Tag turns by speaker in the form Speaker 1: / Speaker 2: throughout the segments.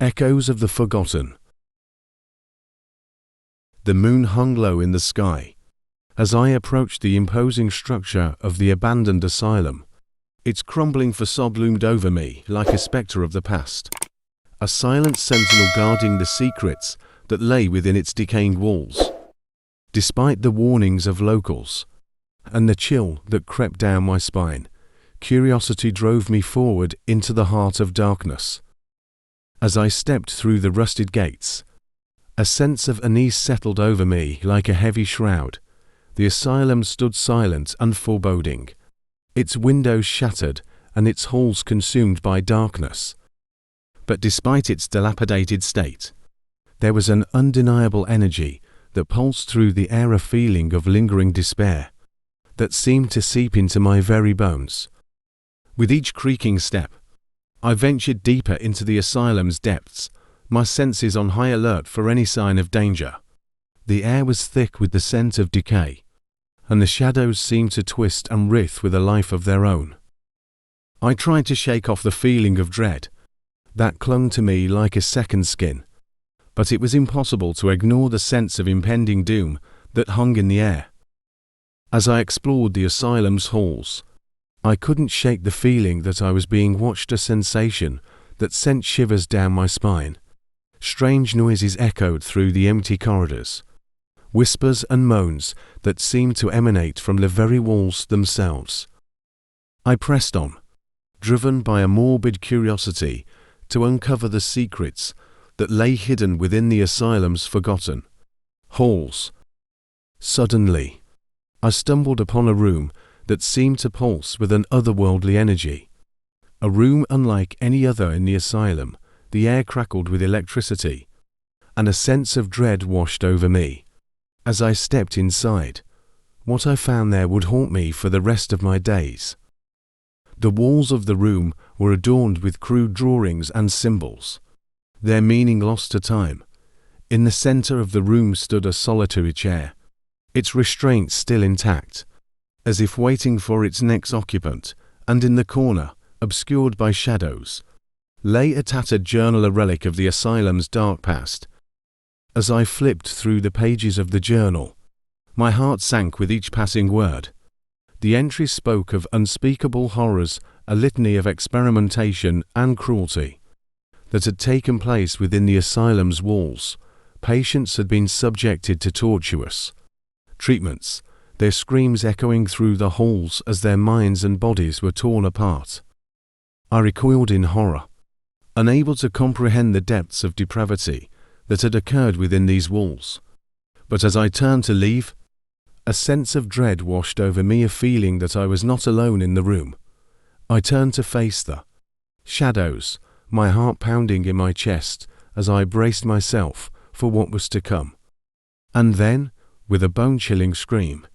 Speaker 1: Echoes of the Forgotten. The moon hung low in the sky. As I approached the imposing structure of the abandoned asylum, its crumbling facade loomed over me like a spectre of the past, a silent sentinel guarding the secrets that lay within its decaying walls. Despite the warnings of locals and the chill that crept down my spine, curiosity drove me forward into the heart of darkness. As I stepped through the rusted gates, a sense of unease settled over me like a heavy shroud. The asylum stood silent and foreboding, its windows shattered and its halls consumed by darkness. But despite its dilapidated state, there was an undeniable energy that pulsed through the air, a feeling of lingering despair that seemed to seep into my very bones. With each creaking step, I ventured deeper into the asylum's depths, my senses on high alert for any sign of danger. The air was thick with the scent of decay, and the shadows seemed to twist and writhe with a life of their own. I tried to shake off the feeling of dread that clung to me like a second skin, but it was impossible to ignore the sense of impending doom that hung in the air. As I explored the asylum's halls, I couldn't shake the feeling that I was being watched, a sensation that sent shivers down my spine. Strange noises echoed through the empty corridors, whispers and moans that seemed to emanate from the very walls themselves. I pressed on, driven by a morbid curiosity to uncover the secrets that lay hidden within the asylum's forgotten halls. Suddenly, I stumbled upon a room that seemed to pulse with an otherworldly energy. A room unlike any other in the asylum. The air crackled with electricity, and a sense of dread washed over me. As I stepped inside, what I found there would haunt me for the rest of my days. The walls of the room were adorned with crude drawings and symbols, their meaning lost to time. In the center of the room stood a solitary chair, its restraint still intact, as if waiting for its next occupant, and in the corner, obscured by shadows, lay a tattered journal, a relic of the asylum's dark past. As I flipped through the pages of the journal, my heart sank with each passing word. The entries spoke of unspeakable horrors, a litany of experimentation and cruelty that had taken place within the asylum's walls. Patients had been subjected to tortuous treatments, their screams echoing through the halls as their minds and bodies were torn apart. I recoiled in horror, unable to comprehend the depths of depravity that had occurred within these walls. But as I turned to leave, a sense of dread washed over me, a feeling that I was not alone in the room. I turned to face the shadows, my heart pounding in my chest as I braced myself for what was to come. And then, with a bone-chilling scream,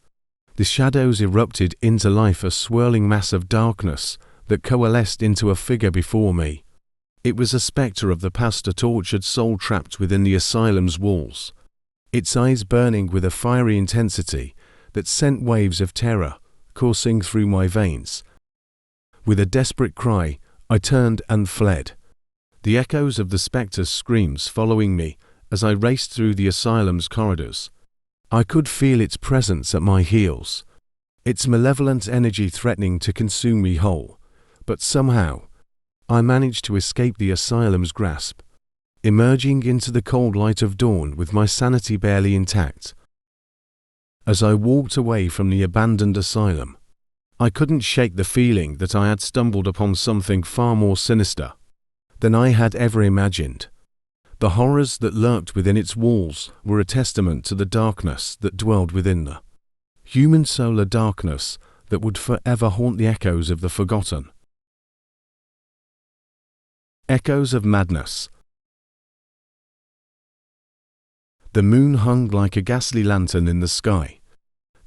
Speaker 1: the shadows erupted into life, a swirling mass of darkness that coalesced into a figure before me. It was a spectre of the past, a tortured soul trapped within the asylum's walls, its eyes burning with a fiery intensity that sent waves of terror coursing through my veins. With a desperate cry, I turned and fled, the echoes of the spectre's screams following me as I raced through the asylum's corridors. I could feel its presence at my heels, its malevolent energy threatening to consume me whole. But somehow, I managed to escape the asylum's grasp, emerging into the cold light of dawn with my sanity barely intact. As I walked away from the abandoned asylum, I couldn't shake the feeling that I had stumbled upon something far more sinister than I had ever imagined. The horrors that lurked within its walls were a testament to the darkness that dwelled within the human soul, a darkness that would forever haunt the echoes of the forgotten. Echoes of madness. The moon hung like a ghastly lantern in the sky,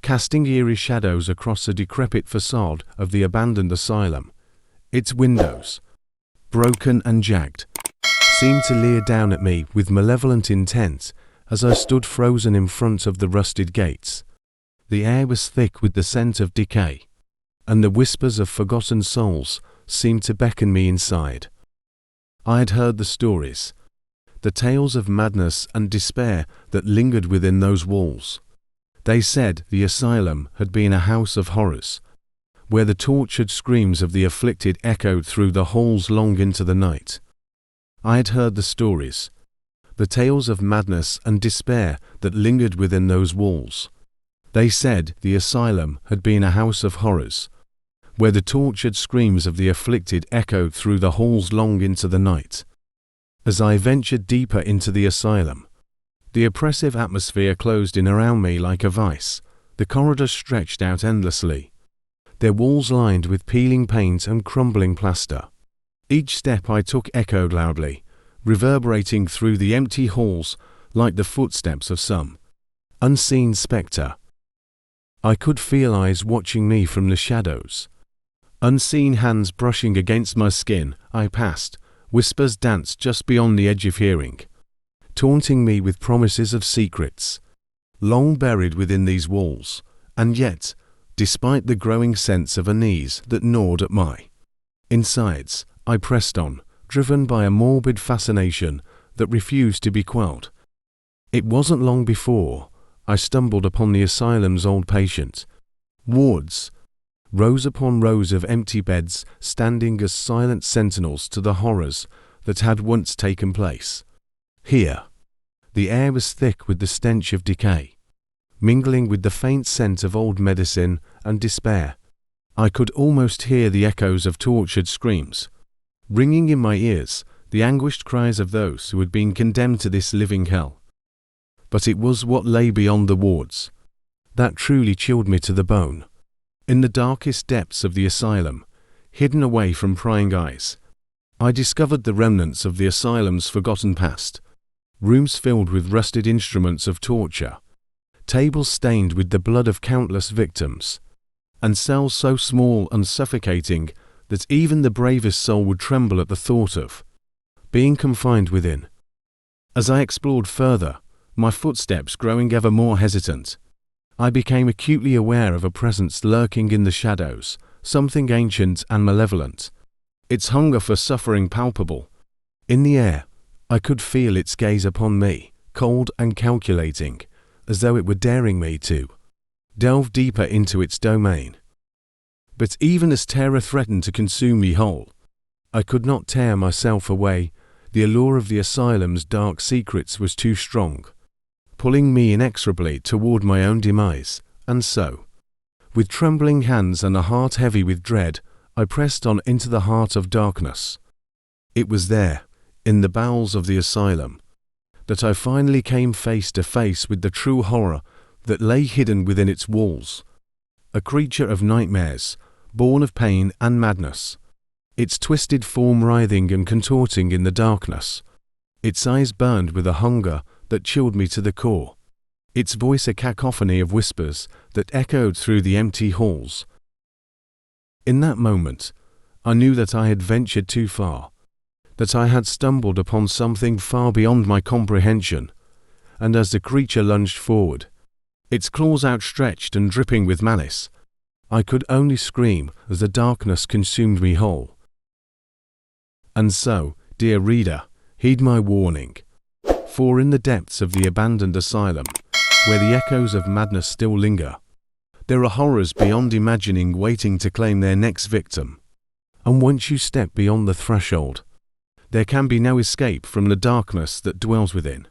Speaker 1: casting eerie shadows across the decrepit facade of the abandoned asylum. Its windows, broken and jagged, seemed to leer down at me with malevolent intent as I stood frozen in front of the rusted gates. The air was thick with the scent of decay, and the whispers of forgotten souls seemed to beckon me inside. I had heard the stories, the tales of madness and despair that lingered within those walls. They said the asylum had been a house of horrors, where the tortured screams of the afflicted echoed through the halls long into the night. I had heard the stories, the tales of madness and despair that lingered within those walls. They said the asylum had been a house of horrors, where the tortured screams of the afflicted echoed through the halls long into the night. As I ventured deeper into the asylum, the oppressive atmosphere closed in around me like a vice. The corridors stretched out endlessly, their walls lined with peeling paint and crumbling plaster. Each step I took echoed loudly, reverberating through the empty halls like the footsteps of some unseen spectre. I could feel eyes watching me from the shadows, unseen hands brushing against my skin. I passed, whispers danced just beyond the edge of hearing, taunting me with promises of secrets long buried within these walls. And yet, despite the growing sense of unease that gnawed at my insides, I pressed on, driven by a morbid fascination that refused to be quelled. It wasn't long before I stumbled upon the asylum's old patient wards, rows upon rows of empty beds standing as silent sentinels to the horrors that had once taken place. Here, the air was thick with the stench of decay, mingling with the faint scent of old medicine and despair. I could almost hear the echoes of tortured screams, ringing in my ears, the anguished cries of those who had been condemned to this living hell. But it was what lay beyond the wards that truly chilled me to the bone. In the darkest depths of the asylum, hidden away from prying eyes, I discovered the remnants of the asylum's forgotten past. Rooms filled with rusted instruments of torture, tables stained with the blood of countless victims, and cells so small and suffocating that even the bravest soul would tremble at the thought of being confined within. As I explored further, my footsteps growing ever more hesitant, I became acutely aware of a presence lurking in the shadows, something ancient and malevolent, its hunger for suffering palpable. In the air, I could feel its gaze upon me, cold and calculating, as though it were daring me to delve deeper into its domain. But even as terror threatened to consume me whole, I could not tear myself away. The allure of the asylum's dark secrets was too strong, pulling me inexorably toward my own demise. And so, with trembling hands and a heart heavy with dread, I pressed on into the heart of darkness. It was there, in the bowels of the asylum, that I finally came face to face with the true horror that lay hidden within its walls. A creature of nightmares, born of pain and madness, its twisted form writhing and contorting in the darkness. Its eyes burned with a hunger that chilled me to the core, its voice a cacophony of whispers that echoed through the empty halls. In that moment, I knew that I had ventured too far, that I had stumbled upon something far beyond my comprehension, and as the creature lunged forward, its claws outstretched and dripping with malice, I could only scream as the darkness consumed me whole. And so, dear reader, heed my warning. For in the depths of the abandoned asylum, where the echoes of madness still linger, there are horrors beyond imagining waiting to claim their next victim. And once you step beyond the threshold, there can be no escape from the darkness that dwells within.